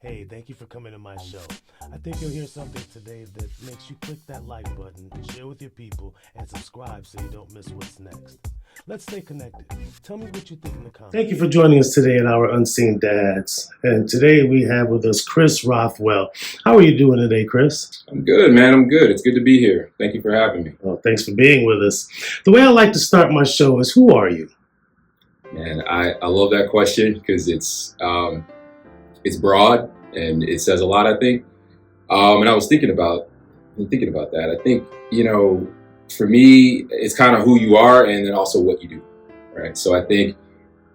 Hey, thank you for coming to my show. I think you'll hear something today that makes you click that like button, share with your people, and subscribe so you don't miss what's next. Let's stay connected. Tell me what you think in the comments. Thank you for joining us today at our Unseen Dads. And today we have with us Chris Rothwell. How are you doing today, Chris? I'm good, man. I'm good. It's good to be here. Thank you for having me. Well, thanks for being with us. The way I like to start my show is, who are you? Man, I love that question because it's broad and it says a lot, I think. And I was thinking about that. I think, for me, it's kind of who you are and then also what you do, right? So I think,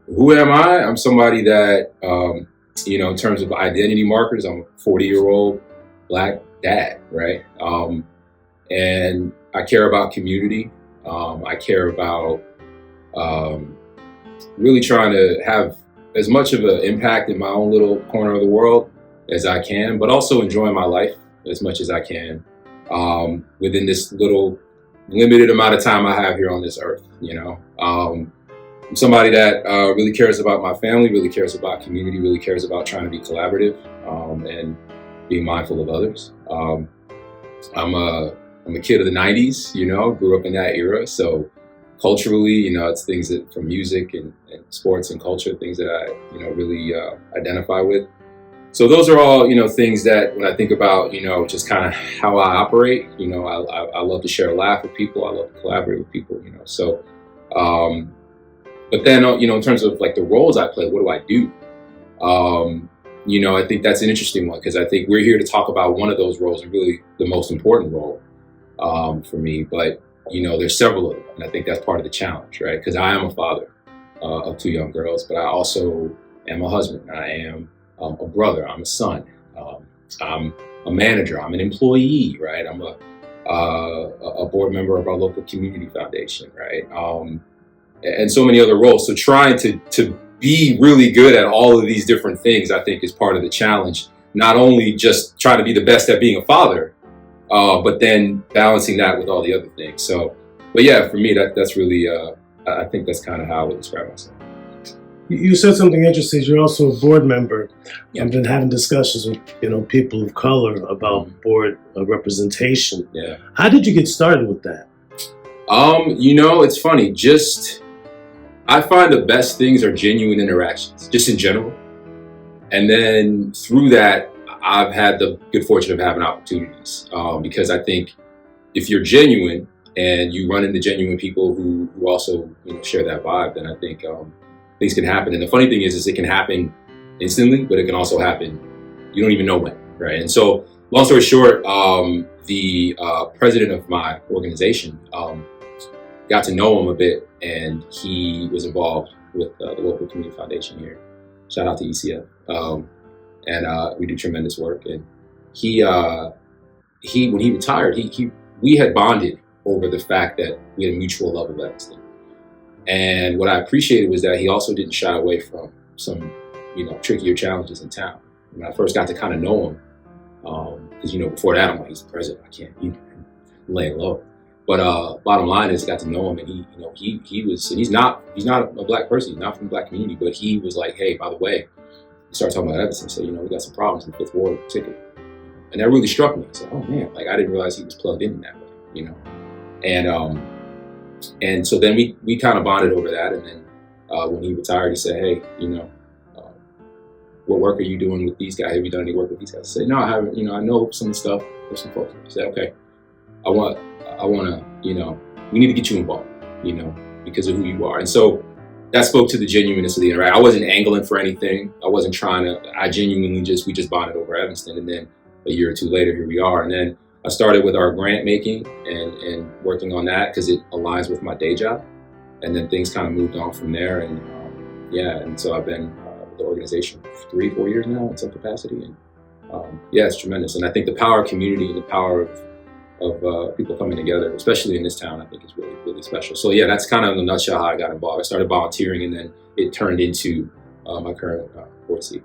who am I? I'm somebody that, in terms of identity markers, I'm a 40-year-old Black dad, right? And I care about community. I care about really trying to have as much of an impact in my own little corner of the world as I can, but also enjoying my life as much as I can within this little limited amount of time I have here on this earth. I'm somebody that really cares about my family, really cares about community, really cares about trying to be collaborative and being mindful of others. I'm a kid of the 90s, grew up in that era. So culturally, it's things that from music and sports and culture, things that I, really identify with. So those are all, things that when I think about, just kind of how I operate, I love to share a laugh with people. I love to collaborate with people, So, but then, in terms of like the roles I play, what do I do? I think that's an interesting one because I think we're here to talk about one of those roles and really the most important role for me. But, there's several of them. And I think that's part of the challenge, right? Because I am a father of two young girls, but I also am a husband. I am a brother. I'm a son. I'm a manager. I'm an employee, right? I'm a board member of our local community foundation, right? And so many other roles. So trying to be really good at all of these different things, I think, is part of the challenge. Not only just trying to be the best at being a father, but then balancing that with all the other things. So, but yeah, for me, that's really, I think that's kind of how I would describe myself. You said something interesting. You're also a board member. Yeah. I've been having discussions with people of color about board representation. Yeah. How did you get started with that? It's funny. I find the best things are genuine interactions, just in general. And then through that, I've had the good fortune of having opportunities because I think if you're genuine and you run into genuine people who also share that vibe, then I think things can happen. And the funny thing is it can happen instantly, but it can also happen, you don't even know when, right? And so long story short, the president of my organization got to know him a bit, and he was involved with the local community foundation here. Shout out to ECF. And we do tremendous work. And he when he retired, we had bonded over the fact that we had a mutual love of Evanston. And what I appreciated was that he also didn't shy away from some, trickier challenges in town. When I first got to kind of know him, because before that I'm like, he's the president, I can't, lay low. But bottom line is, I got to know him, and he was, and he's not a Black person, he's not from the Black community, but he was like, hey, by the way, he started talking about Evanston, so we got some problems in the Fifth Ward in particular, and that really struck me. I said, oh man, like I didn't realize he was plugged in that way, and so then we kind of bonded over that, and then when he retired, he said, hey, what work are you doing with these guys? Have you done any work with these guys? I said, no, I haven't. I know some stuff with some folks. I said, okay, I want to, we need to get you involved, because of who you are. And so that spoke to the genuineness of the interaction. I wasn't angling for anything. I wasn't trying to, I genuinely we just bonded over Evanston. And then a year or two later, here we are. And then I started with our grant making and working on that because it aligns with my day job. And then things kind of moved on from there. And and so I've been with the organization for 3-4 years now in some capacity. And it's tremendous. And I think the power of community and the power of people coming together, especially in this town, I think is really, really special. So that's kind of in a nutshell how I got involved. I started volunteering, and then it turned into my current board seat.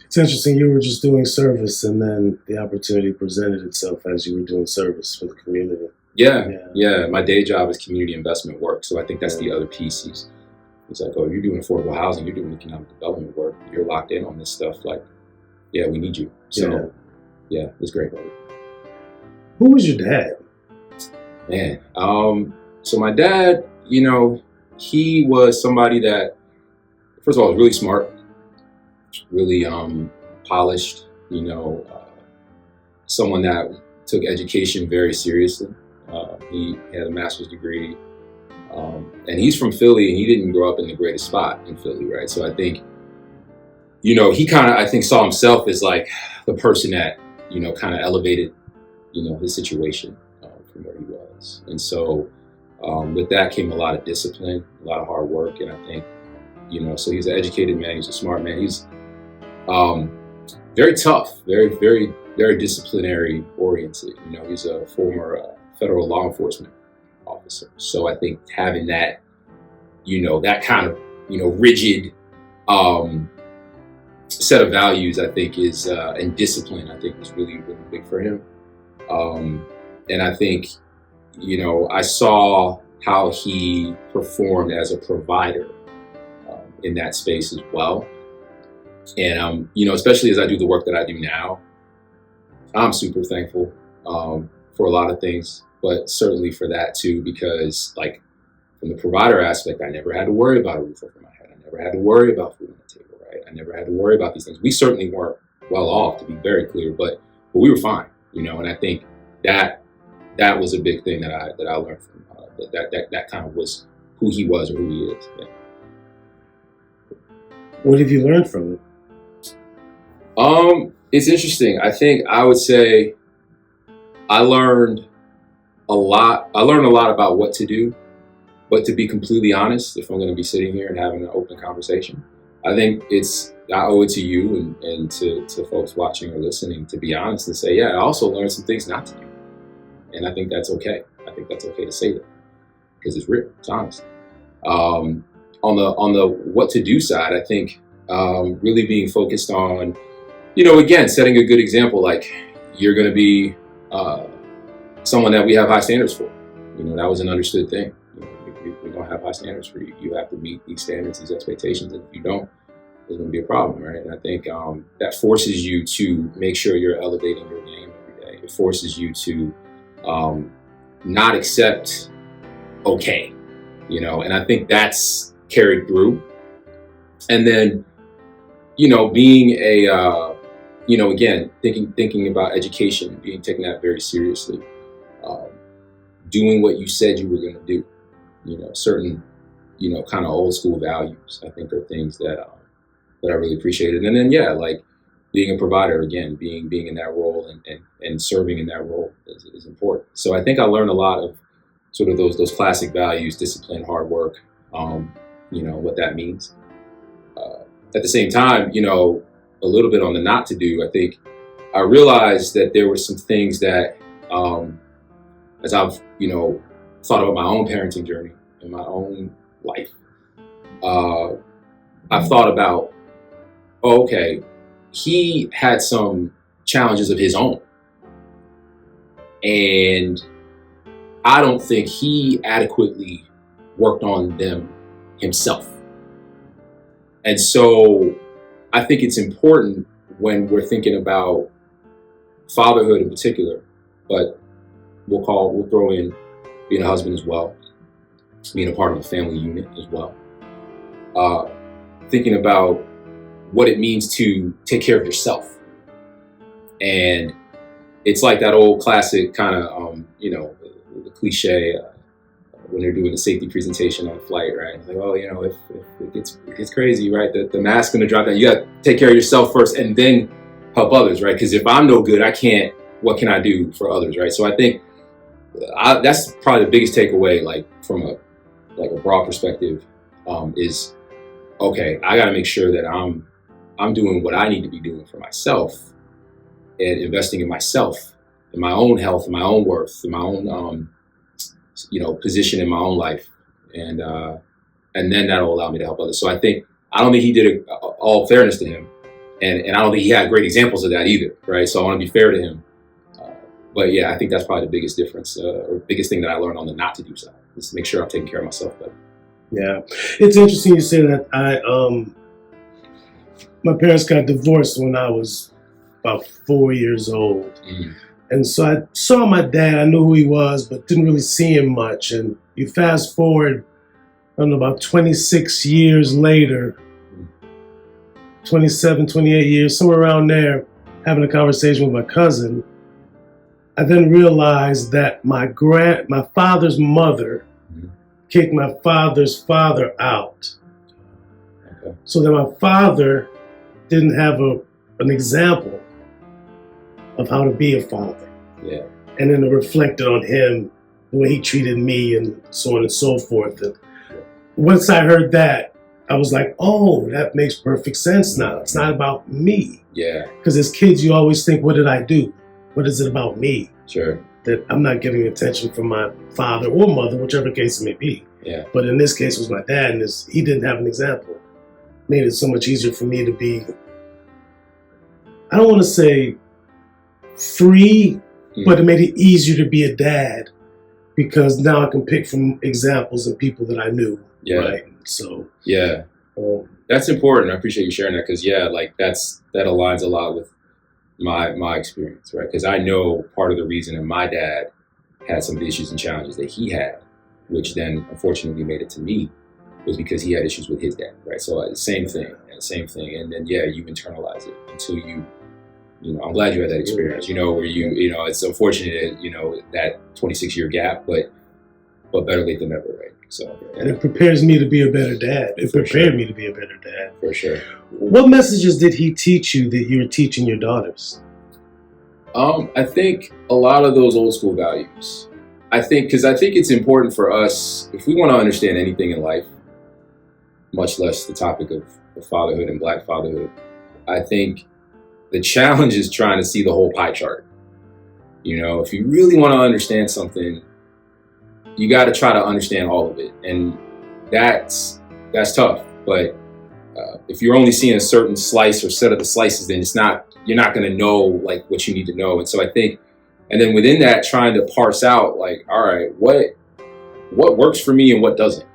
It's interesting. You were just doing service, and then the opportunity presented itself as you were doing service for the community. Yeah. My day job is community investment work, so I think that's the other piece. He's like, oh, you're doing affordable housing, you're doing economic development work, you're locked in on this stuff. Like, yeah, we need you. So, yeah, it's great. Who was your dad? Man, so my dad, you know, he was somebody that, first of all, was really smart, really polished, you know, someone that took education very seriously. He had a master's degree, and he's from Philly, and he didn't grow up in the greatest spot in Philly, right? So I think, you know, he kind of, I think, saw himself as like the person that, you know, kind of elevated, you know, his situation from where he was. And so with that came a lot of discipline, a lot of hard work. And I think, you know, so he's an educated man, he's a smart man. He's very tough, very disciplinary oriented. You know, he's a former federal law enforcement officer. So I think having that, you know, that kind of, you know, rigid set of values, I think is, and discipline, I think was really, really big for him. And I think, you know, I saw how he performed as a provider in that space as well. And, you know, especially as I do the work that I do now, I'm super thankful for a lot of things, but certainly for that too, because like from the provider aspect, I never had to worry about a roof over my head. I never had to worry about food on the table, right? I never had to worry about these things. We certainly weren't well off, to be very clear, but we were fine, you know. And I think that was a big thing that I learned from that kind of was who he was or who he is. Yeah. What have you learned from it? It's interesting. I think I would say I learned a lot. I learned a lot about what to do, but to be completely honest, if I'm going to be sitting here and having an open conversation, I think I owe it to you and to folks watching or listening to be honest and say, yeah, I also learned some things not to do. And I think that's okay. I think that's okay to say that because it's real, it's honest. On the what to do side, I think really being focused on, you know, again, setting a good example. Like you're going to be someone that we have high standards for. You know, that was an understood thing. You know, we're going to have high standards for you. You have to meet these standards, these expectations, and if you don't, there's going to be a problem, right? And I think that forces you to make sure you're elevating your game every day. It forces you to not accept okay, you know, and I think that's carried through. And then, you know, being a, you know, again, thinking about education, taking that very seriously, doing what you said you were going to do, you know, certain, you know, kind of old school values, I think are things that I really appreciated. And then, yeah, like being a provider, again, being in that role and serving in that role is important. So I think I learned a lot of sort of those classic values, discipline, hard work, you know, what that means. At the same time, you know, a little bit on the not to do, I think I realized that there were some things that, as I've, you know, thought about my own parenting journey and my own life, I've thought about, oh, okay, he had some challenges of his own. And I don't think he adequately worked on them himself. And so I think it's important when we're thinking about fatherhood in particular, but we'll throw in being a husband as well, being a part of a family unit as well. Thinking about what it means to take care of yourself. And it's like that old classic kind of, you know, the cliche when they're doing a safety presentation on a flight, right? It's like, oh, you know, if it gets crazy, right? The mask's gonna drop down. You gotta take care of yourself first and then help others, right? Because if I'm no good, what can I do for others, right? So I think that's probably the biggest takeaway, like from a broad perspective, is, okay, I gotta make sure that I'm doing what I need to be doing for myself and investing in myself, in my own health, in my own worth, in my own, you know, position in my own life. And then that'll allow me to help others. So I don't think he did it, all fairness to him. And I don't think he had great examples of that either, right? So I want to be fair to him. But yeah, I think that's probably the biggest difference or biggest thing that I learned on the not to do side is make sure I'm taking care of myself better. Yeah, it's interesting you say that. My parents got divorced when I was about 4 years old, and so I saw my dad. I knew who he was, but didn't really see him much. And you fast forward, I don't know, about 26 years later, 27, 28 years, somewhere around there, having a conversation with my cousin. I then realized that my father's mother kicked my father's father out. Okay. So that my father didn't have an example of how to be a father. Yeah. And then it reflected on him, the way he treated me and so on and so forth. And once I heard that, I was like, oh, that makes perfect sense now. It's not about me. Yeah. Because as kids, you always think, what did I do? What is it about me? Sure. That I'm not getting attention from my father or mother, whichever case it may be. Yeah. But in this case, it was my dad, and he didn't have an example. Made it so much easier for me to be, I don't want to say free, but it made it easier to be a dad because now I can pick from examples of people that I knew. Yeah. Right. So. Yeah. That's important. I appreciate you sharing that because that aligns a lot with my experience, right? Because I know part of the reason that my dad had some of the issues and challenges that he had, which then unfortunately made it to me, was because he had issues with his dad, right? So the same thing, and then you internalize it until I'm glad you had that experience, where it's unfortunate, that 26-year gap, but better late than never, right? So and it prepares me to be a better dad. It prepared me to be a better dad. For sure. What messages did he teach you that you were teaching your daughters? I think a lot of those old school values. Because I think it's important for us, if we want to understand anything in life, much less the topic of fatherhood and Black fatherhood, I think the challenge is trying to see the whole pie chart. If you really want to understand something, you got to try to understand all of it. And that's tough. But if you're only seeing a certain slice or set of the slices, then you're not going to know like what you need to know. And so I think, and then within that, trying to parse out like, all right, what works for me and what doesn't.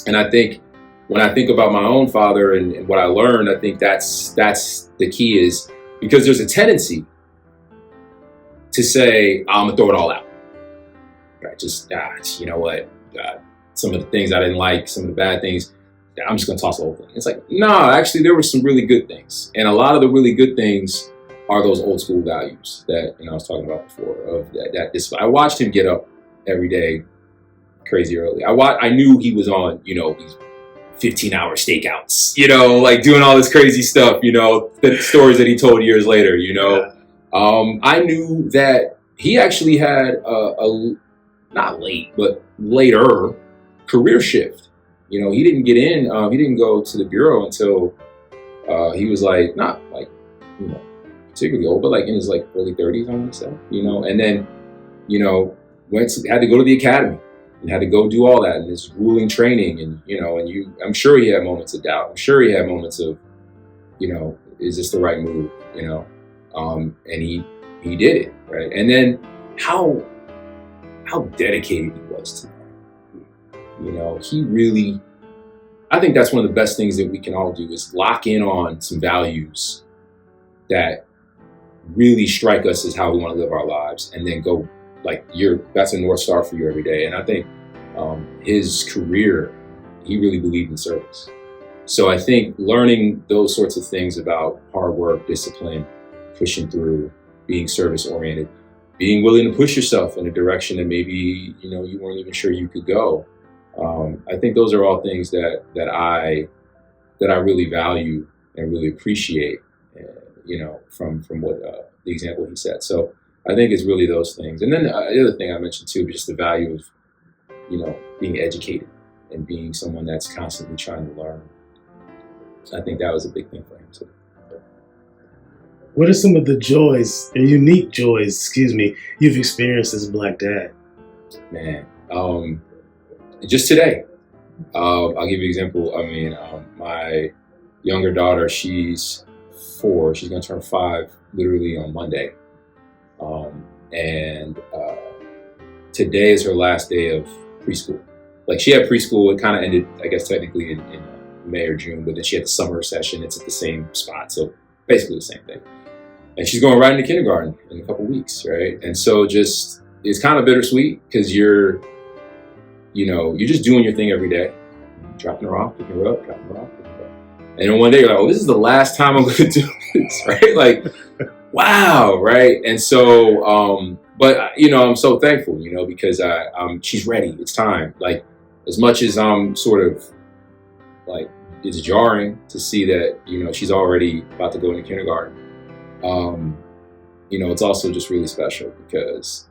And I think when I think about my own father and what I learned, I think that's the key, is because there's a tendency to say, I'm gonna throw it all out. Right? Just, you know what? Some of the things I didn't like, some of the bad things, I'm just gonna toss the whole thing. It's like, no, actually there were some really good things. And a lot of the really good things are those old school values that I was talking about before, of that I watched him get up every day crazy early. I knew he was on, these 15-hour stakeouts, like doing all this crazy stuff, the stories that he told years later, I knew that he actually had a not late, but later career shift. He didn't get in, he didn't go to the bureau until he was like, not like, particularly old, but like in his like early 30s, I want to say, and then, had to go to the academy and had to go do all that and this grueling training. And, I'm sure he had moments of doubt. I'm sure he had moments of, is this the right move? And he did it. Right. And then how dedicated he was to that. He really, I think that's one of the best things that we can all do is lock in on some values that really strike us as how we want to live our lives, and then go like that's a North Star for you every day. And I think his career, he really believed in service. So I think learning those sorts of things about hard work, discipline, pushing through, being service oriented, being willing to push yourself in a direction that maybe, you weren't even sure you could go. I think those are all things that I really value and really appreciate, from what the example he set. So I think it's really those things. And then the other thing I mentioned too, was just the value of, being educated and being someone that's constantly trying to learn. I think that was a big thing for him too. What are some of the joys, or unique joys, you've experienced as a Black dad? Man, just today, I'll give you an example. My younger daughter, she's 4. She's going to turn 5 literally on Monday. And today is her last day of preschool, like she had preschool. It kind of ended, I guess, technically in May or June, but then she had the summer session. It's at the same spot, so basically the same thing. And she's going right into kindergarten in a couple weeks, right? And so just it's kind of bittersweet because you're just doing your thing every day, dropping her off, picking her up, dropping her off, picking her up. And then one day you're like, oh, this is the last time I'm going to do this, right? Like, wow, right? And so, but I'm so thankful, because she's ready. It's time. Like, as much as I'm sort of like, it's jarring to see that, she's already about to go into kindergarten. It's also just really special because,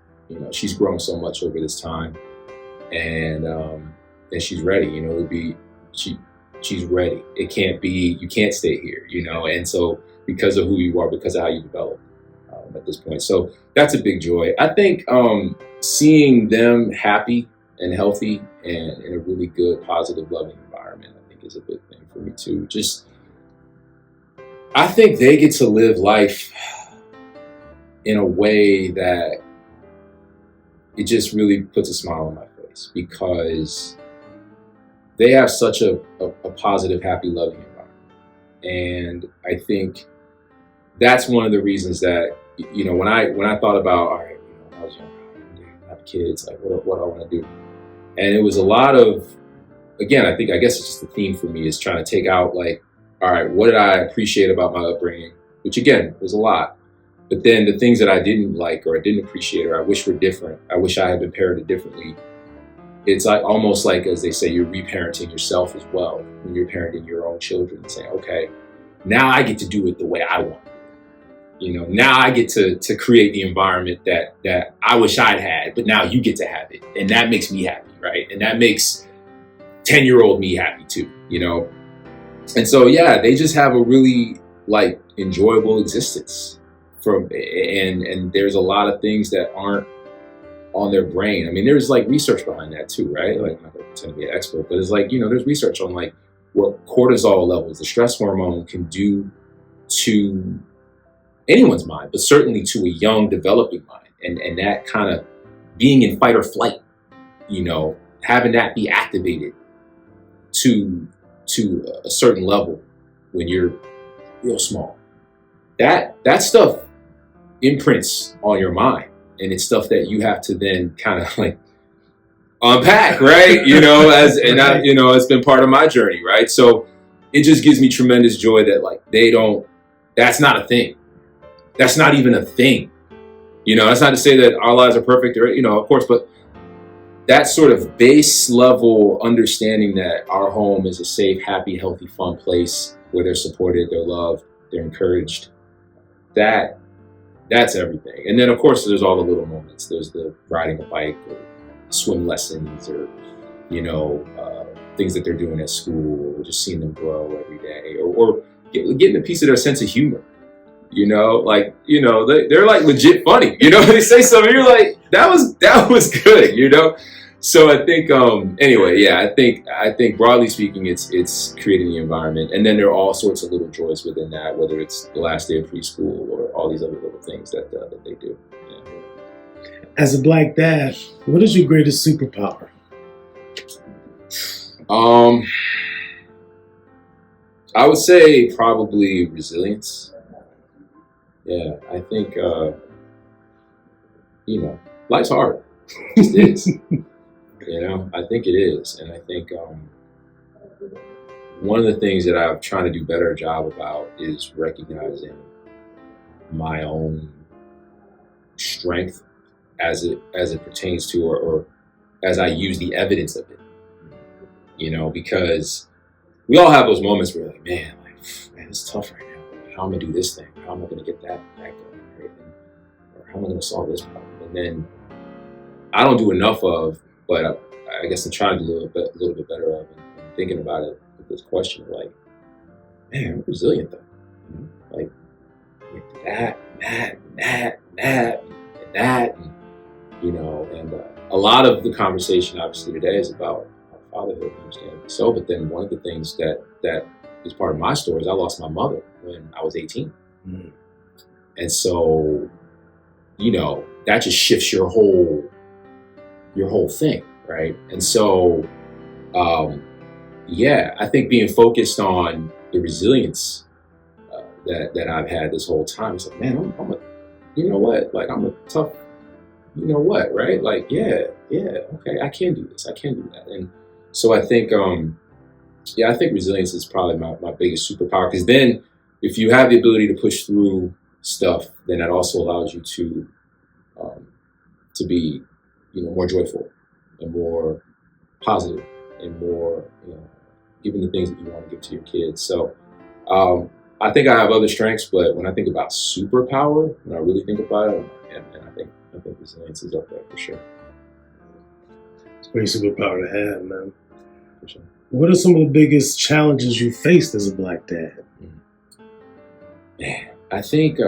she's grown so much over this time, and she's ready. She's ready. It can't be. You can't stay here. And so because of who you are, because of how you develop at this point. So that's a big joy. I think seeing them happy and healthy and in a really good, positive, loving environment, I think is a big thing for me too. Just, I think they get to live life in a way that it just really puts a smile on my face because they have such a positive, happy, loving environment. And I think that's one of the reasons that, when I thought about, all right, I was young, I have kids, like what do I want to do? And it was a lot of, again, I guess it's just the theme for me is trying to take out like, all right, what did I appreciate about my upbringing? Which again, was a lot. But then the things that I didn't like or I didn't appreciate or I wish were different, I wish I had been parented differently. It's like almost like, as they say, you're reparenting yourself as well when you're parenting your own children and saying, okay, now I get to do it the way I want. Now I get to create the environment that I wish I'd had, but now you get to have it. And that makes me happy, right? And that makes 10-year-old me happy too, And so, yeah, they just have a really like enjoyable existence and there's a lot of things that aren't on their brain. I mean, there's like research behind that too, right? Like, I'm not going to pretend to be an expert, but it's like, there's research on like what cortisol levels, the stress hormone, can do to anyone's mind, but certainly to a young developing mind. And that kind of being in fight or flight, having that be activated to a certain level when you're real small. That stuff imprints on your mind, and it's stuff that you have to then kind of like unpack, right? It's been part of my journey, right? So it just gives me tremendous joy that like that's not a thing. That's not even a thing. That's not to say that our lives are perfect or, of course, but that sort of base level understanding that our home is a safe, happy, healthy, fun place where they're supported, they're loved, they're encouraged. That's everything. And then, of course, there's all the little moments. There's the riding a bike or swim lessons or, things that they're doing at school or just seeing them grow every day or getting a piece of their sense of humor. They're like legit funny. They say something, you're like, that was good. So I think, anyway, yeah, I think broadly speaking, it's creating the environment, and then there are all sorts of little joys within that, whether it's the last day of preschool or all these other little things that they do. Yeah. As a Black dad, what is your greatest superpower? I would say probably resilience. Yeah, I think, life's hard. It is. I think it is. And I think one of the things that I'm trying to do a better job about is recognizing my own strength as it pertains to or as I use the evidence of it. Because we all have those moments where we're like, man, it's tough right now. How am I going to do this thing? How am I going to get that going? Right? Or how am I going to solve this problem? And then I don't do enough of, but I guess I'm trying to do a little bit better of and thinking about it with this question of like, man, I'm resilient though. Like that, and and a lot of the conversation obviously today is about fatherhood, understandably so. But then one of the things that is part of my story is I lost my mother when I was 18. Mm. And so, that just shifts your whole thing, right? And so Yeah, I think being focused on the resilience that I've had this whole time. It's like, man, I'm a, you know what? Like, I'm a tough, you know what, right? Like, yeah, okay, I can do this. I can do that. And so I think, I think resilience is probably my biggest superpower. Because then, if you have the ability to push through stuff, then that also allows you to be, more joyful and more positive and more, giving the things that you want to give to your kids. So I think I have other strengths, but when I think about superpower, when I really think about it, and I think resilience is up there for sure. It's a great superpower to have, man. For sure. What are some of the biggest challenges you faced as a Black dad? Man, I think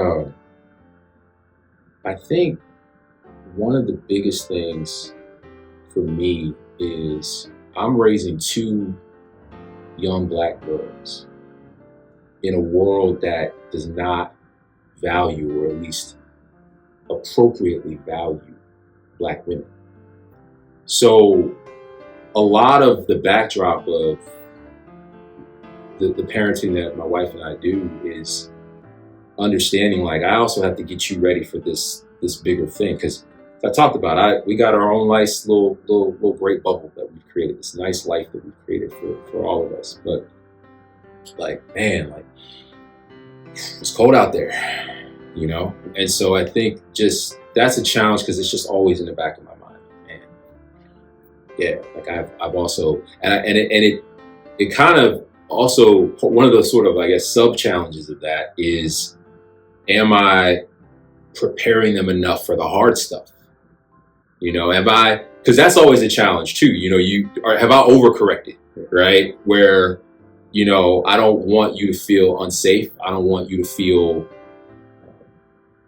one of the biggest things for me is I'm raising two young Black girls in a world that does not value, or at least appropriately value, Black women. So a lot of the backdrop of the parenting that my wife and I do is understanding, like, I also have to get you ready for this bigger thing. Because I talked about, we got our own nice little great bubble that we've created, this nice life that we've created for all of us. But like, man, like, it's cold out there, And so I think just that's a challenge, because it's just always in the back of my mind. And yeah, like I've also, and it kind of also, one of the sort of, I guess, sub challenges of that is, am I preparing them enough for the hard stuff? Because that's always a challenge too. Have I overcorrected, right? Where, I don't want you to feel unsafe. I don't want you to feel,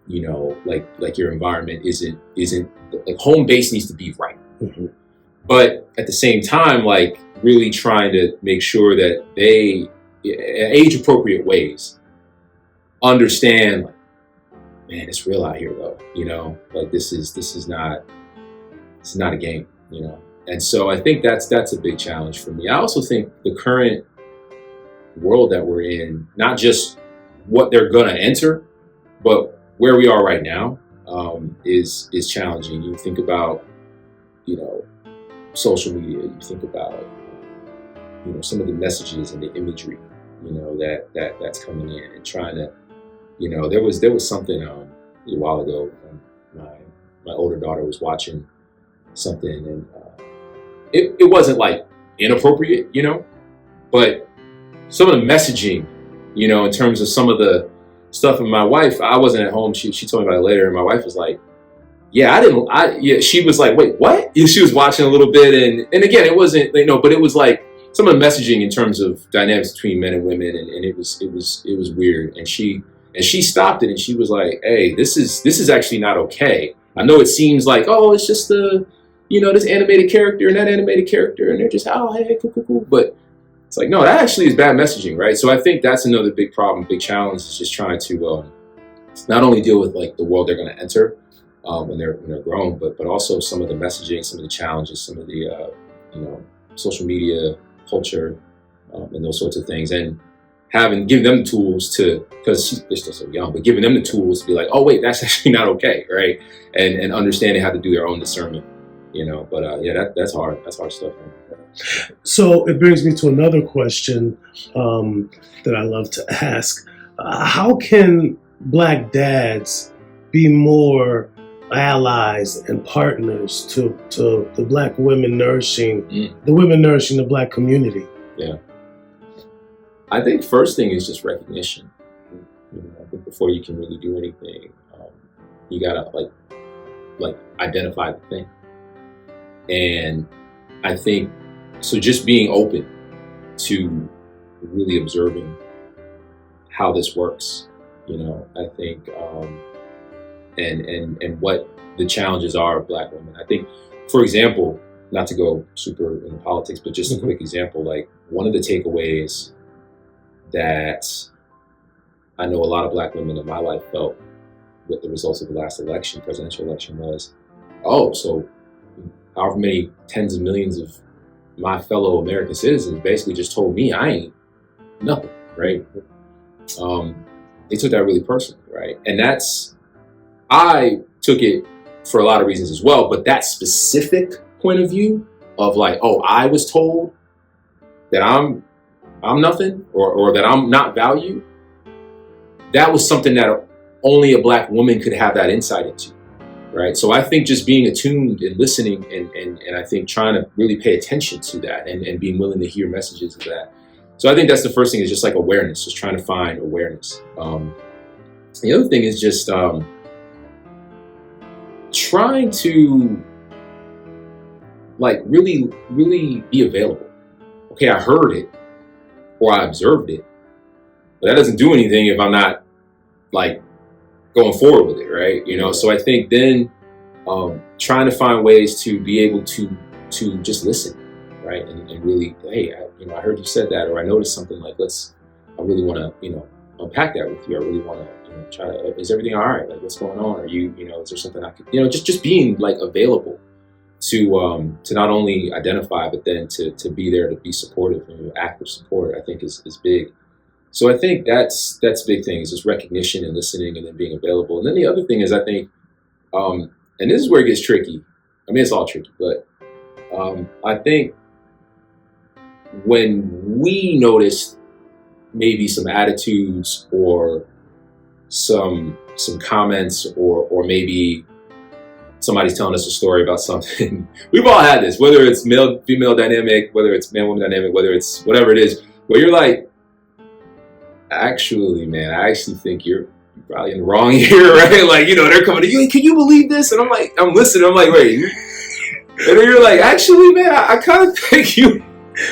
like your environment isn't like, home base needs to be right. Mm-hmm. But at the same time, like, really trying to make sure that they, in age appropriate ways, understand, like, man, it's real out here though. Like, this is not a game. And so I think that's a big challenge for me. I also think the current world that we're in, not just what they're gonna enter, but where we are right now, is challenging. You think about, social media. You think about, some of the messages and the imagery, that's coming in, and trying to, there was something a while ago. My older daughter was watching something, and it wasn't like inappropriate, but some of the messaging, in terms of some of the stuff. And my wife, I wasn't at home. She told me about it later, and my wife was like, she was like, wait, what? And she was watching a little bit, and again, it wasn't, but it was like some of the messaging in terms of dynamics between men and women, and it was weird. And she stopped it, and she was like, hey, this is actually not okay. I know it seems like, oh, it's just this animated character and that animated character, and they're just, oh, hey, cool. But it's like, no, that actually is bad messaging, right? So I think that's another big problem, big challenge, is just trying to not only deal with, like, the world they're going to enter when they're grown, but also some of the messaging, some of the challenges, some of the social media culture, and those sorts of things, and giving them the tools to, because they're still so young, but giving them the tools to be like, oh wait, that's actually not okay, right? And understanding how to do their own discernment, But that's hard. That's hard stuff. So it brings me to another question that I love to ask. How can Black dads be more allies and partners to the Black women nourishing the Black community? Yeah. I think first thing is just recognition. I think before you can really do anything, you gotta like identify the thing. And I think, so just being open to really observing how this works, I think, and what the challenges are of Black women. I think, for example, not to go super into politics, but just a quick example, like, one of the takeaways that I know a lot of Black women in my life felt with the results of the last presidential election, was, oh, so however many tens of millions of my fellow American citizens basically just told me I ain't nothing, right? They took that really personally, right? And I took it for a lot of reasons as well, but that specific point of view of like, oh, I was told that I'm nothing, or that I'm not valued, that was something that only a Black woman could have that insight into, right? So I think just being attuned and listening, and I think trying to really pay attention to that, and being willing to hear messages of that. So I think that's the first thing, is just like awareness, just trying to find awareness. The other thing is just trying to like really, really be available. Okay, I heard it or I observed it, but that doesn't do anything if I'm not like going forward with it, right? You know, so I think then trying to find ways to be able to just listen, right? And really, hey, I heard you said that, or I noticed something, like, I really want to, unpack that with you. I really want to, try to, is everything all right? Like, what's going on? Are you, is there something I could, just being like available to not only identify, but then to be there, to be supportive and active support, I think is big. So I think that's a big thing, is just recognition and listening, and then being available. And then the other thing is, I think, and this is where it gets tricky. I mean, it's all tricky, but I think when we notice maybe some attitudes or some comments, or maybe somebody's telling us a story about something, we've all had this, whether it's male-female dynamic, whether it's man-woman dynamic, whether it's whatever it is, where you're like, actually, man, I actually think you're probably in the wrong here, right? Like, they're coming to you, can you believe this? And I'm like, I'm listening, I'm like, wait. And then you're like, actually, man, I kind of think you.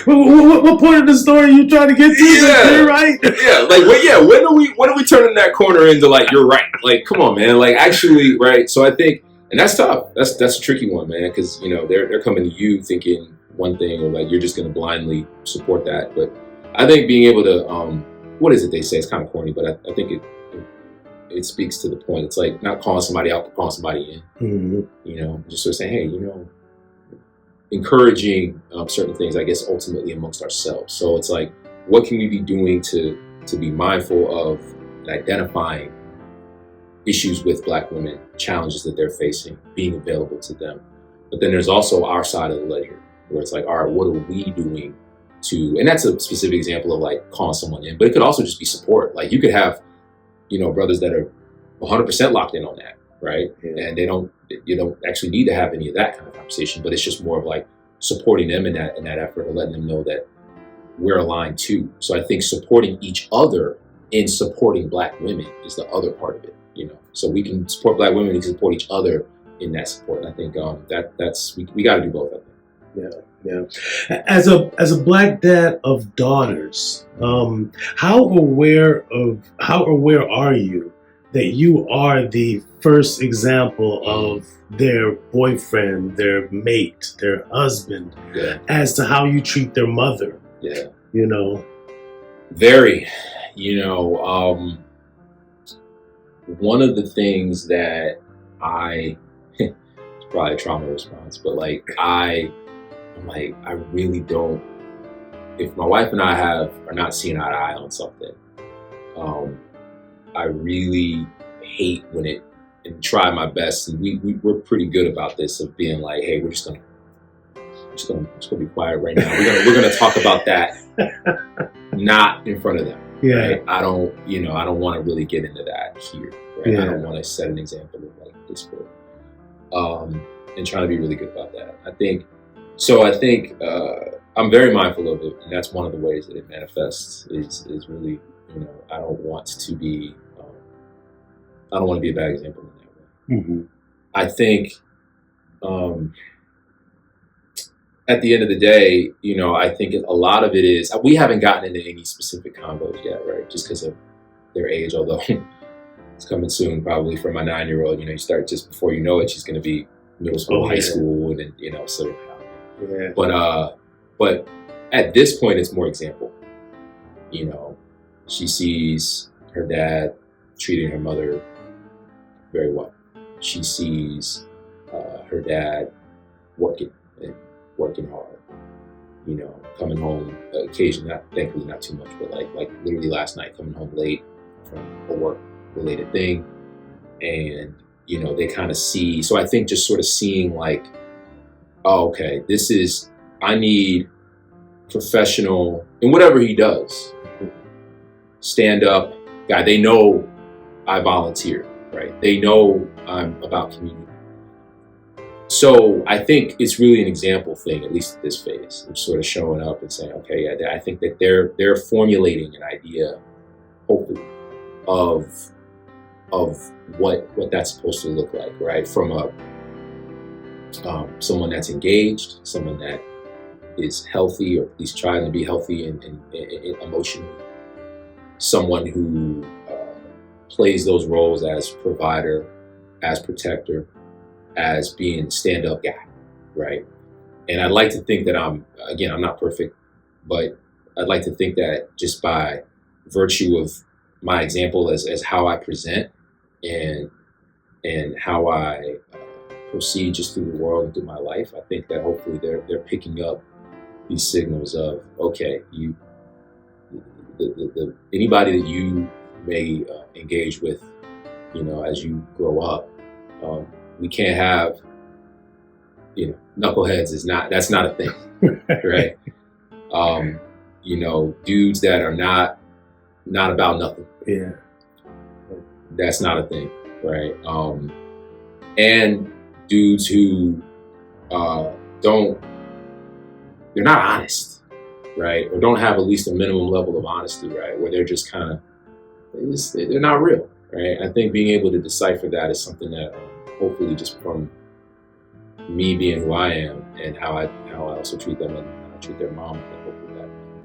What point of the story are you trying to get to? Yeah. You're right. Yeah, like, when are we turning that corner into like, you're right? Like, come on, man. Like, actually, right? So I think, and that's tough. That's a tricky one, man, because they're coming to you thinking one thing, or like you're just going to blindly support that. But I think being able to, what is it they say? It's kind of corny, but I think it speaks to the point. It's like not calling somebody out, but calling somebody in. Mm-hmm. Just sort of saying, hey, encouraging certain things, I guess, ultimately amongst ourselves. So it's like, what can we be doing to be mindful of and identifying issues with Black women, challenges that they're facing, being available to them. But then there's also our side of the ledger, where it's like, all right, what are we doing to, and that's a specific example of like calling someone in, but it could also just be support. Like, you could have, brothers that are 100% locked in on that, right? Yeah. And you don't actually need to have any of that kind of conversation, but it's just more of like supporting them in that effort, or letting them know that we're aligned too. So I think supporting each other in supporting Black women is the other part of it, So we can support Black women, we can support each other in that support. And I think that's we got to do both, I think. Yeah. As a Black dad of daughters, how aware are you that you are the first example of their boyfriend, their mate, their husband, as to how you treat their mother? Yeah. Very. One of the things that it's probably a trauma response, but like I'm like, I really don't, if my wife and I are not seeing eye to eye on something, I really hate when and try my best, and we're pretty good about this, of being like, hey, we're just gonna be quiet right now. We're gonna talk about that, not in front of them. Yeah. Right? I don't want to really get into that here. Right? Yeah. I don't want to set an example of like this, but and trying to be really good about that. I think I'm very mindful of it, and that's one of the ways that it manifests is really, I don't want to be a bad example in that way. Mm-hmm. I think at the end of the day, I think a lot of it is, we haven't gotten into any specific combos yet, right? Just because of their age, although it's coming soon, probably for my 9-year-old. You start just before you know it, she's going to be middle school, high school, and then, so. Yeah. But at this point, it's more example. She sees her dad treating her mother very well. She sees her dad working hard. you know, coming home occasionally, thankfully not too much, but like literally last night, coming home late from a work related thing. And, you know, they kind of see, so I think just sort of seeing like, oh, okay, I need professional in whatever he does, stand up guy. They know I volunteer, right? They know I'm about community. So I think it's really an example thing, at least at this phase, of sort of showing up and saying, okay, I think that they're formulating an idea, hopefully, of what that's supposed to look like, right? From someone that's engaged, someone that is healthy, or at least trying to be healthy and emotionally, someone who plays those roles as provider, as protector, as being a stand-up guy, right? And I'd like to think that I'm not perfect, but I'd like to think that just by virtue of my example as how I present and how I proceed just through the world and through my life, I think that hopefully they're picking up these signals of, okay, anybody that you may engage with, you know, as you grow up, we can't have, you know, knuckleheads that's not a thing, right? You know, dudes that are not about nothing. Yeah. That's not a thing, right? And dudes who they're not honest, right? Or don't have at least a minimum level of honesty, right? Where they're just kind of, they're not real, right? I think being able to decipher that is something that hopefully just from me being who I am and how I also treat them and how I treat their mom, and hopefully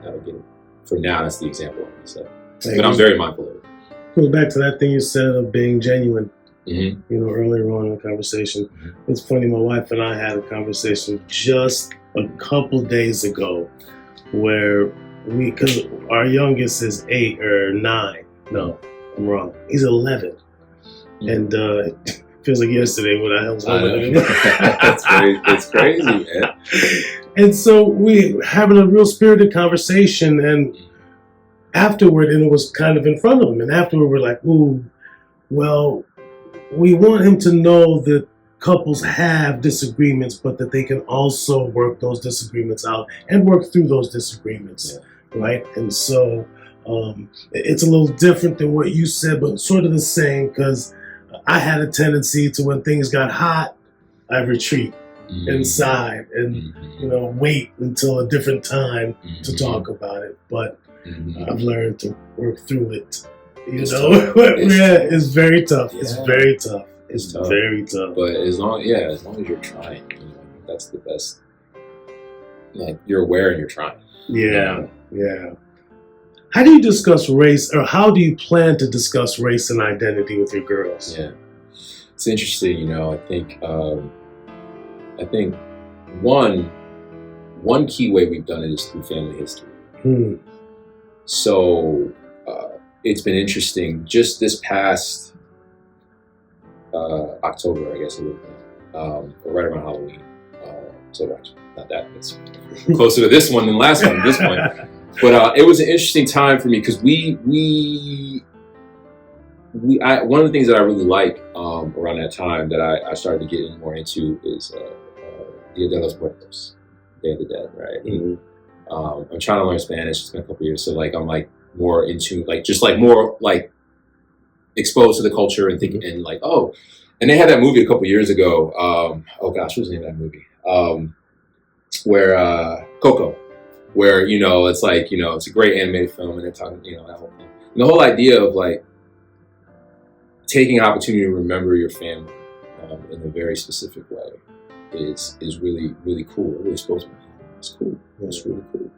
that'll get it. For now, that's the example I'm gonna say. But I'm very mindful of it. Goes back to that thing you said of being genuine. Mm-hmm. You know, earlier on in the conversation. Mm-hmm. It's funny, my wife and I had a conversation just a couple days ago where because our youngest is 8 or 9. No, I'm wrong. He's 11. Mm-hmm. And it feels like yesterday when I was home with him. It's crazy, man. And so we having a real spirited conversation, and afterward, and it was kind of in front of him, and afterward we're like, ooh, well, we want him to know that couples have disagreements, but that they can also work those disagreements out and work through those disagreements, right? And so it's a little different than what you said, but sort of the same, because I had a tendency to, when things got hot, I retreat inside and, you know, wait until a different time to talk about it. But I've learned to work through it. It's very tough. Yeah. It's very tough. It's tough. Very tough. But as long as you're trying, you know, that's the best. Like, you're aware and you're trying. Yeah. How do you discuss race, or how do you plan to discuss race and identity with your girls? Yeah, it's interesting. You know, I think one key way we've done it is through family history. So it's been interesting. Just this past October, I guess it would be, right around Halloween. So actually, not that. It's closer to this one than last one at this point. But it was an interesting time for me because one of the things that I really like around that time that I started to get more into is Dia de los Muertos, Day of the Dead, right? Mm-hmm. I'm trying to learn Spanish. It's been a couple of years, so like I'm like more into more exposed to the culture and thinking and like, oh, and they had that movie a couple of years ago. Oh gosh, what was the name of that movie? Where Coco, where, you know, it's like, you know, it's a great animated film and they're talking, you know, that whole thing. And the whole idea of like taking an opportunity to remember your family in a very specific way is really, really cool. It really spoke to me. It's cool. It's really cool.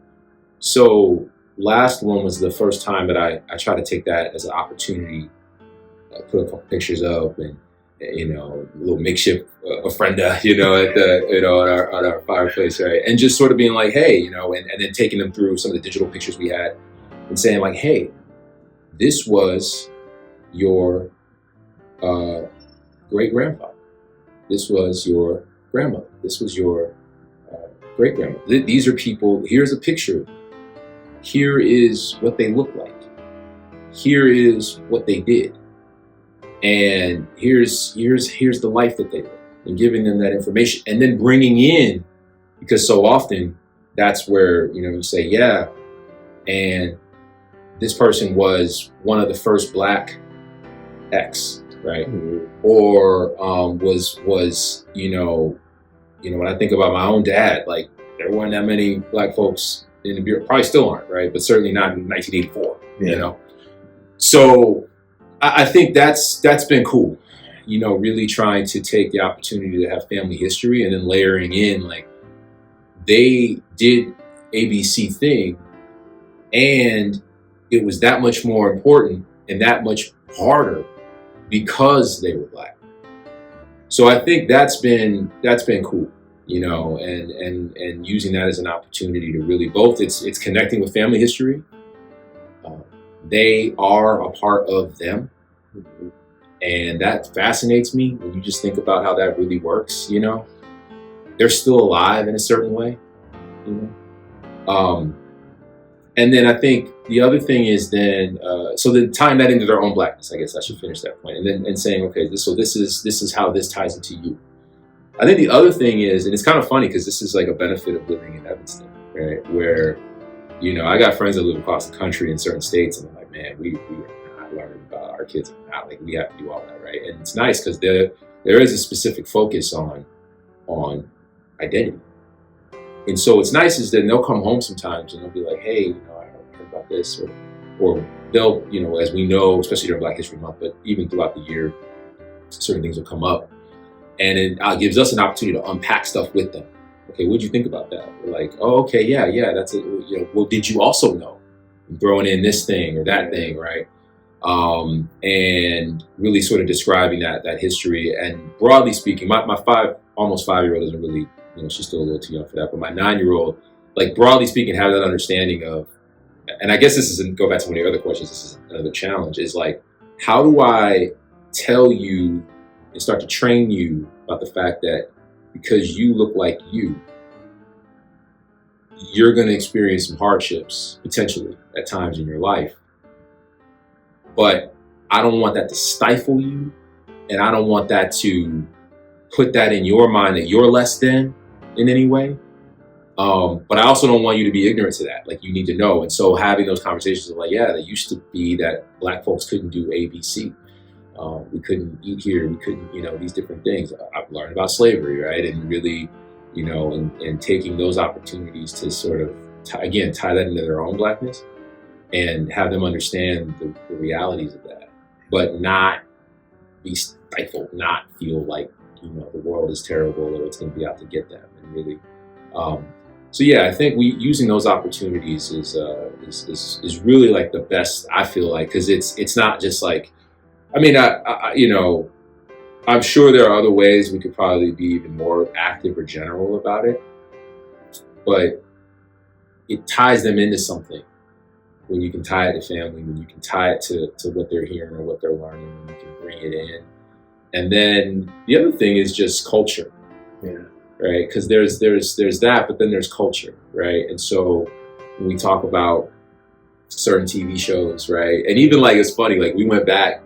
So last one was the first time that I tried to take that as an opportunity, put a couple pictures up and, you know, a little makeshift ofrenda, you know, at the, you know, on our fireplace, right? And just sort of being like, hey, you know, and then taking them through some of the digital pictures we had and saying like, hey, this was your great grandfather. This was your grandmother. This was your great-grandmother. These are people, here's a picture. Here is what they look like. Here is what they did. And here's the life that they lived, and giving them that information, and then bringing in, because so often that's where, you say, yeah, and this person was one of the first Black X, right? Mm-hmm. Or was when I think about my own dad, like there weren't that many Black folks in the Bureau, probably still aren't, right? But certainly not in 1984, So I think that's been cool, really trying to take the opportunity to have family history and then layering in, like, they did ABC thing, and it was that much more important and that much harder because they were Black. So I think that's been cool, and using that as an opportunity to really both, it's connecting with family history. They are a part of them. And that fascinates me when you just think about how that really works, They're still alive in a certain way, And then I think the other thing is then, so then tying that into their own Blackness, I guess I should finish that point. And saying, okay, this is how this ties into you. I think the other thing is, and it's kind of funny because this is like a benefit of living in Evanston, right? Where, I got friends that live across the country in certain states, and I'm like, man, we are not learning about our kids. Not like we have to do all that, right? And it's nice because there is a specific focus on identity. And so what's nice is that they'll come home sometimes and they'll be like, hey, I heard about this, or they'll, as we know, especially during Black History Month, but even throughout the year, certain things will come up, and it gives us an opportunity to unpack stuff with them. Okay, what'd you think about that? We're like, oh, okay, yeah, that's it. Well, did you also know? I'm throwing in this thing or that thing, right? And really sort of describing that history. And broadly speaking, my almost 5-year-old doesn't really, she's still a little too young for that. But my 9-year-old, like broadly speaking, have that understanding of, and I guess this is, go back to one of your other questions, this is another challenge, is like, how do I tell you and start to train you about the fact that because you look like you're going to experience some hardships potentially at times in your life. But I don't want that to stifle you, and I don't want that to put that in your mind that you're less than in any way. But I also don't want you to be ignorant to that. Like, you need to know. And so having those conversations of like, yeah, there used to be that Black folks couldn't do ABC. We couldn't eat here. We couldn't, these different things. I've learned about slavery, right? And really, and taking those opportunities to sort of, tie that into their own Blackness and have them understand the realities of that, but not be stifled, not feel like, the world is terrible or it's going to be out to get them. And really, so yeah, I think using those opportunities is really like the best, I feel like, because it's not just like, I'm sure there are other ways we could probably be even more active or general about it, but it ties them into something when you can tie it to family, when you can tie it to what they're hearing or what they're learning, when you can bring it in. And then the other thing is just culture, right? Because there's that, but then there's culture, right? And so when we talk about certain TV shows, right? And even like, it's funny, like we went back,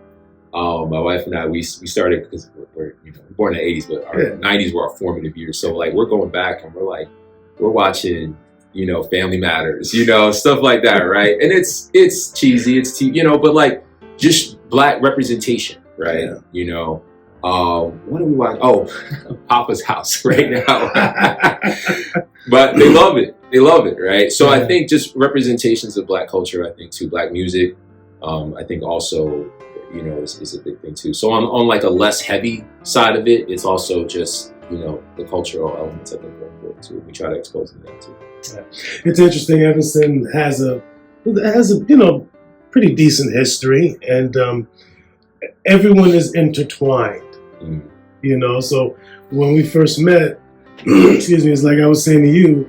my wife and I, we started, because we're born in the 80s, but our 90s were our formative years. So like we're going back and we're watching, Family Matters, stuff like that, right? And it's cheesy, but like just Black representation, right? Yeah. What do we watch? Oh, Papa's House right now. But they love it, right? So I think just representations of Black culture, I think too, Black music, I think also, is a big thing too. So on like a less heavy side of it, it's also just, the cultural elements I think are important too. We try to expose them to that too. Yeah. It's interesting. Evanston has a pretty decent history, and everyone is intertwined. So when we first met, excuse me, it's like I was saying to you,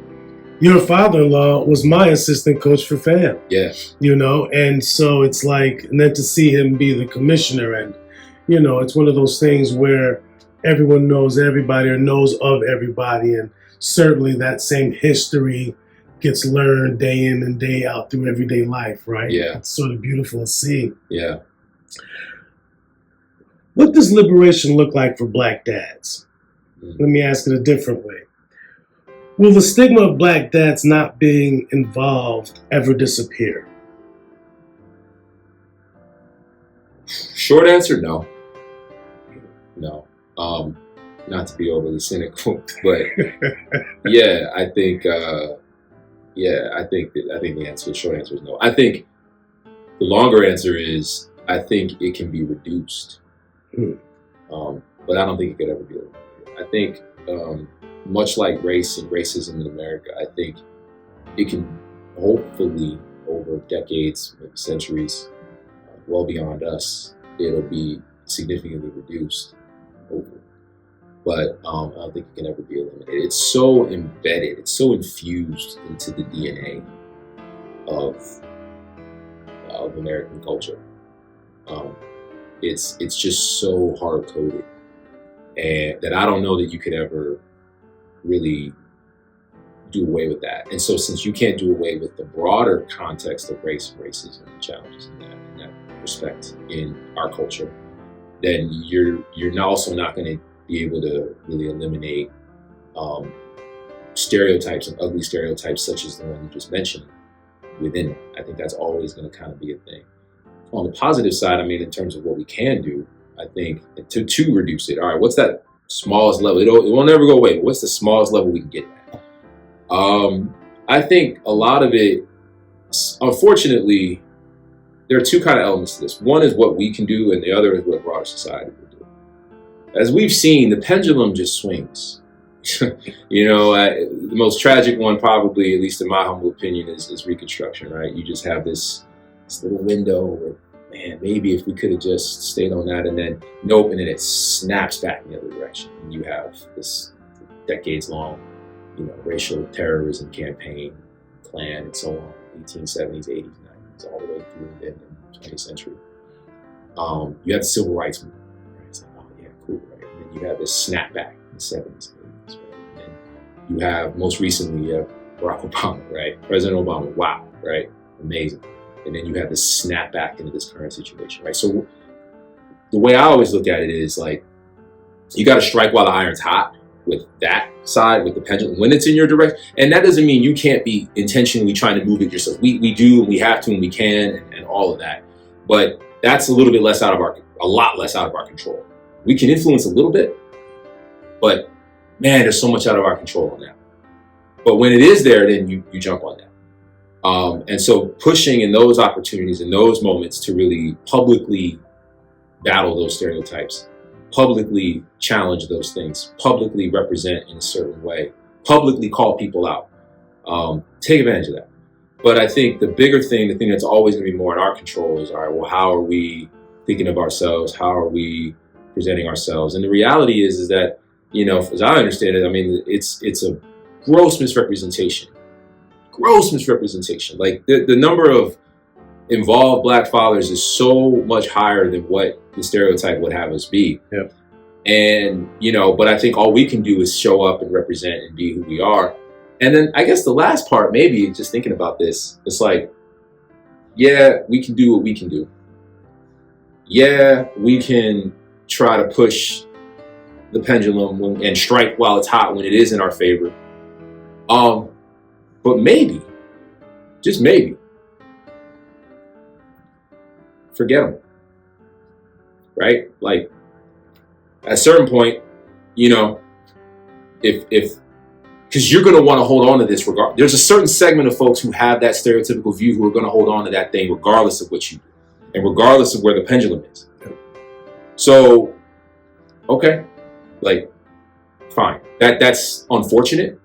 your father-in-law was my assistant coach for FAM. Yeah. And so it's like, and then to see him be the commissioner, and it's one of those things where everyone knows everybody or knows of everybody, and certainly that same history gets learned day in and day out through everyday life, right? Yeah. It's sort of beautiful to see. Yeah. What does liberation look like for Black dads? Let me ask it a different way. Will the stigma of Black dads not being involved ever disappear? Short answer, no. No. Not to be overly cynical, but yeah, I think the short answer is no. I think the longer answer is I think it can be reduced. But I don't think it could ever be eliminated. I think much like race and racism in America, I think it can hopefully over decades, maybe centuries, well beyond us, it'll be significantly reduced. Hopefully. But I don't think it can ever be eliminated. It's so embedded, it's so infused into the DNA of American culture. It's just so hard coded, and that I don't know that you could ever really do away with that. And so, since you can't do away with the broader context of race and racism and challenges in that respect in our culture, then you're also not going to be able to really eliminate stereotypes and ugly stereotypes such as the one you just mentioned within it. I think that's always going to kind of be a thing. On the positive side, I mean, in terms of what we can do, I think to reduce it. All right, what's that smallest level? It won't never go away. But what's the smallest level we can get at? I think a lot of it, unfortunately, there are two kind of elements to this. One is what we can do, and the other is what broader society will do. As we've seen, the pendulum just swings. The most tragic one, probably, at least in my humble opinion, is Reconstruction, right? You just have this little window where, man, maybe if we could have just stayed on that, and then nope, and then it snaps back in the other direction. And you have this decades-long, racial terrorism campaign, Klan, and so on, 1870s, 80s, 90s, all the way through the 20th century. You have the Civil Rights Movement, right? It's like, oh yeah, cool, right? And then you have this snapback in the 70s, 80s, right? And then you have, most recently, you have Barack Obama, right? President Obama, wow, right? Amazing. And then you have this snapback into this current situation, right? So the way I always look at it is like, you got to strike while the iron's hot with that side, with the pendulum, when it's in your direction. And that doesn't mean you can't be intentionally trying to move it yourself. We do, and we have to, and we can, and all of that. But that's a lot less out of our control. We can influence a little bit, but man, there's so much out of our control on that. But when it is there, then you jump on that. And so pushing in those opportunities, in those moments, to really publicly battle those stereotypes, publicly challenge those things, publicly represent in a certain way, publicly call people out, take advantage of that. But I think the bigger thing, the thing that's always going to be more in our control is, all right, well, how are we thinking of ourselves? How are we presenting ourselves? And the reality is that, as I understand it, I mean, it's a gross misrepresentation. Like the number of involved Black fathers is so much higher than what the stereotype would have us be. Yep. And, but I think all we can do is show up and represent and be who we are. And then I guess the last part, maybe just thinking about this, it's like, yeah, we can do what we can do. Yeah, we can try to push the pendulum and strike while it's hot when it is in our favor. But maybe, just maybe, forget them, right? Like, at a certain point, if because you're going to want to hold on to this regard. There's a certain segment of folks who have that stereotypical view who are going to hold on to that thing regardless of what you do and regardless of where the pendulum is. So, okay, like, fine. That's unfortunate.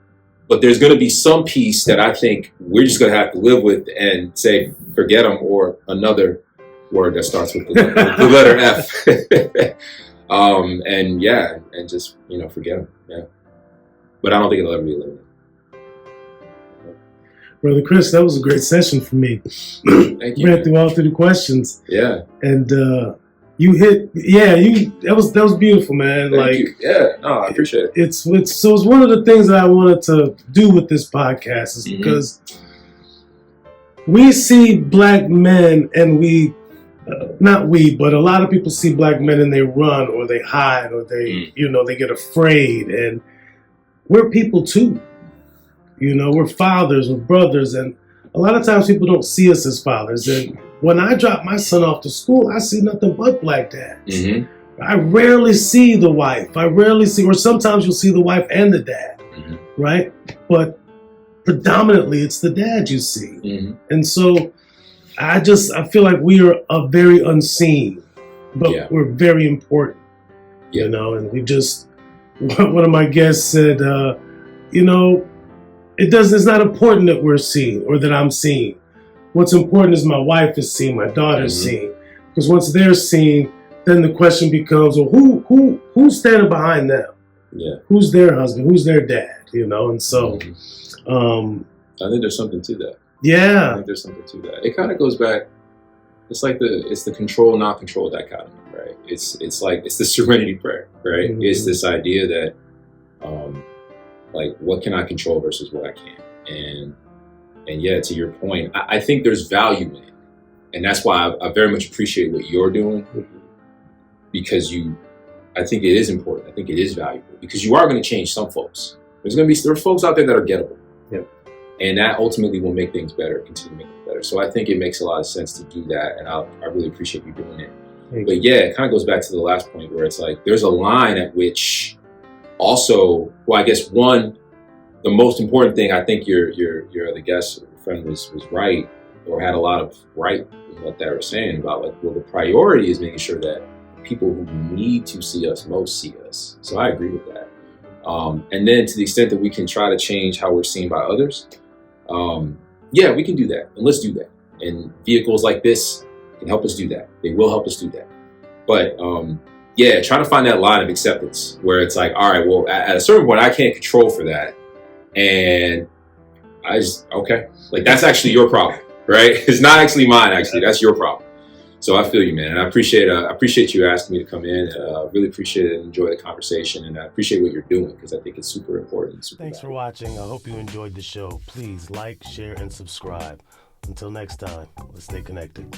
But there's going to be some piece that I think we're just going to have to live with and say, forget them, or another word that starts with the letter F. And just, forget them. Yeah. But I don't think it'll ever be eliminated. Brother Chris, that was a great session for me. Thank you. Ran through all 3 questions. Yeah. And You hit, that was beautiful, man. Thank you. Yeah, no, I appreciate it. It's one of the things that I wanted to do with this podcast is because we see black men and but a lot of people see black men and they run or they hide or they get afraid, and we're people too. We're fathers, we're brothers, and a lot of times people don't see us as fathers. And when I drop my son off to school, I see nothing but black dads. I rarely see the wife. Or sometimes you'll see the wife and the dad, right? But predominantly it's the dad you see. And so I feel like we are very unseen, but we're very important, and one of my guests said, it's not important that we're seen or that I'm seen. What's important is my wife is seen, my daughter's seen. Because once they're seen, then the question becomes, well, who's standing behind them? Yeah. Who's their husband? Who's their dad? And so I think there's something to that. Yeah. I think there's something to that. It kind of goes back, it's like it's the control, not control dichotomy, right? It's the serenity prayer, right? It's this idea that what can I control versus what I can't. And yeah, to your point, I think there's value in it. And that's why I very much appreciate what you're doing, because I think it is important. I think it is valuable because you are going to change some folks. There are folks out there that are gettable. Yeah. And that ultimately will make things better, continue to make things better. So I think it makes a lot of sense to do that. And I really appreciate you doing it. But yeah, it kind of goes back to the last point where it's like, there's a line at which also, well, I guess the most important thing, I think your other guest or friend was right, or had a lot of right in what they were saying about the priority is making sure that people who need to see us most see us. So I agree with that. And then to the extent that we can try to change how we're seen by others, we can do that. And let's do that. And vehicles like this can help us do that. They will help us do that. But try to find that line of acceptance where it's like, all right, well, at a certain point, I can't control for that. And that's actually your problem, right? It's not actually mine, actually. That's your problem. So I feel you, man. And I appreciate you asking me to come in. Really appreciate it and enjoy the conversation. And I appreciate what you're doing because I think it's super important. Thanks for watching. I hope you enjoyed the show. Please like, share, and subscribe. Until next time, let's stay connected.